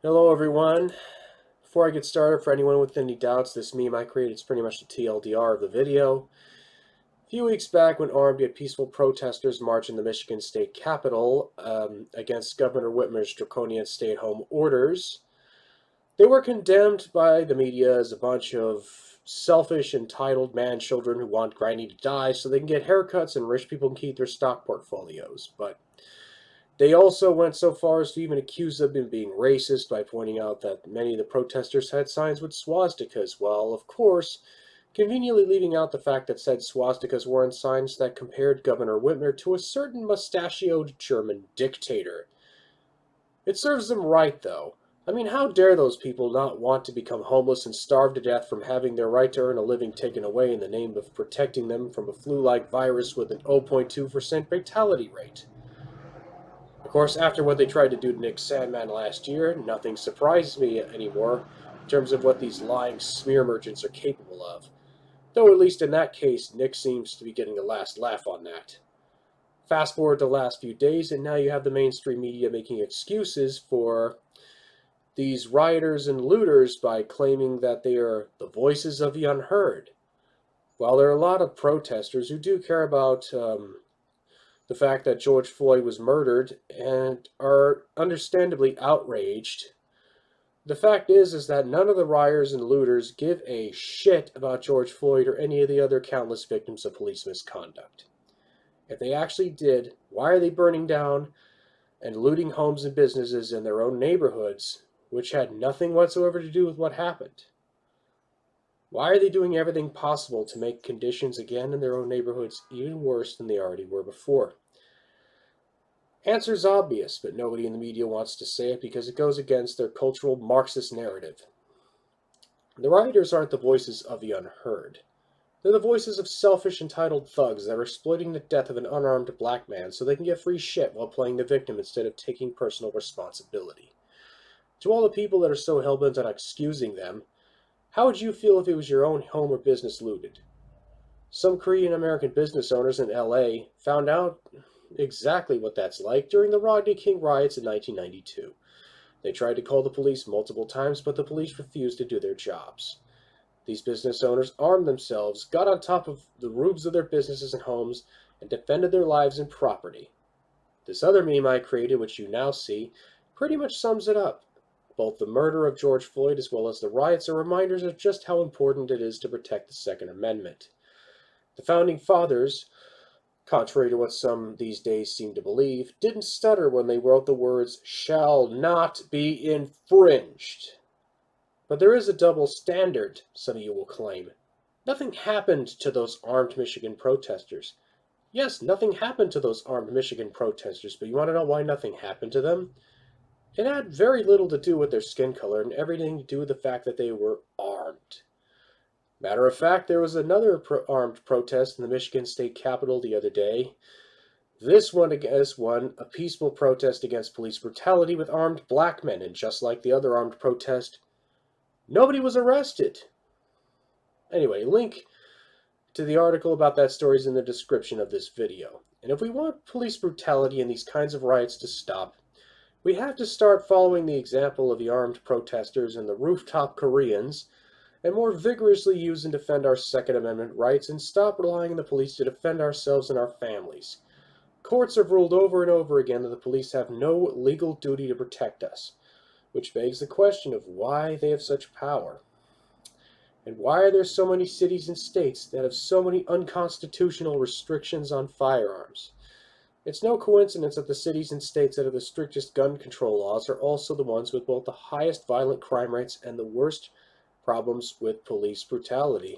Hello everyone. Before I get started, for anyone with any doubts, this meme I created is pretty much the TLDR of the video. A few weeks back, when armed yet peaceful protesters marched in the Michigan state capitol against Governor Whitmer's draconian stay-at-home orders, they were condemned by the media as a bunch of selfish, entitled man-children who want grinding to die so they can get haircuts and rich people can keep their stock portfolios. But they also went so far as to even accuse them of being racist by pointing out that many of the protesters had signs with swastikas, while, of course, conveniently leaving out the fact that said swastikas were on signs that compared Governor Whitmer to a certain mustachioed German dictator. It serves them right, though. I mean, how dare those people not want to become homeless and starve to death from having their right to earn a living taken away in the name of protecting them from a flu-like virus with an 0.2% fatality rate? Of course, after what they tried to do to Nick Sandman last year, nothing surprises me anymore in terms of what these lying smear merchants are capable of. Though at least in that case, Nick seems to be getting the last laugh on that. Fast forward to the last few days, and now you have the mainstream media making excuses for these rioters and looters by claiming that they are the voices of the unheard. While there are a lot of protesters who do care about the fact that George Floyd was murdered and are understandably outraged, the fact is that none of the rioters and looters give a shit about George Floyd or any of the other countless victims of police misconduct. If they actually did, why are they burning down and looting homes and businesses in their own neighborhoods, which had nothing whatsoever to do with what happened? Why are they doing everything possible to make conditions again in their own neighborhoods even worse than they already were before? Answer's obvious, but nobody in the media wants to say it because it goes against their cultural Marxist narrative. The rioters aren't the voices of the unheard. They're the voices of selfish, entitled thugs that are exploiting the death of an unarmed black man so they can get free shit while playing the victim instead of taking personal responsibility. To all the people that are so hellbent on excusing them, how would you feel if it was your own home or business looted? Some Korean American business owners in LA found out exactly what that's like during the Rodney King riots in 1992. They tried to call the police multiple times, but the police refused to do their jobs. These business owners armed themselves, got on top of the roofs of their businesses and homes, and defended their lives and property. This other meme I created, which you now see, pretty much sums it up. Both the murder of George Floyd as well as the riots are reminders of just how important it is to protect the Second Amendment. The Founding Fathers, contrary to what some these days seem to believe, didn't stutter when they wrote the words "shall not be infringed." But there is a double standard, some of you will claim. Nothing happened to those armed Michigan protesters. Yes, nothing happened to those armed Michigan protesters, but you want to know why nothing happened to them? It had very little to do with their skin color and everything to do with the fact that they were armed. Matter of fact, there was another armed protest in the Michigan state capitol the other day. This one against a peaceful protest against police brutality with armed black men, and just like the other armed protest, nobody was arrested. Anyway, link to the article about that story is in the description of this video. And if we want police brutality and these kinds of riots to stop, we have to start following the example of the armed protesters and the rooftop Koreans and more vigorously use and defend our Second Amendment rights and stop relying on the police to defend ourselves and our families. Courts have ruled over and over again that the police have no legal duty to protect us, which begs the question of why they have such power. And why are there so many cities and states that have so many unconstitutional restrictions on firearms? It's no coincidence that the cities and states that have the strictest gun control laws are also the ones with both the highest violent crime rates and the worst problems with police brutality.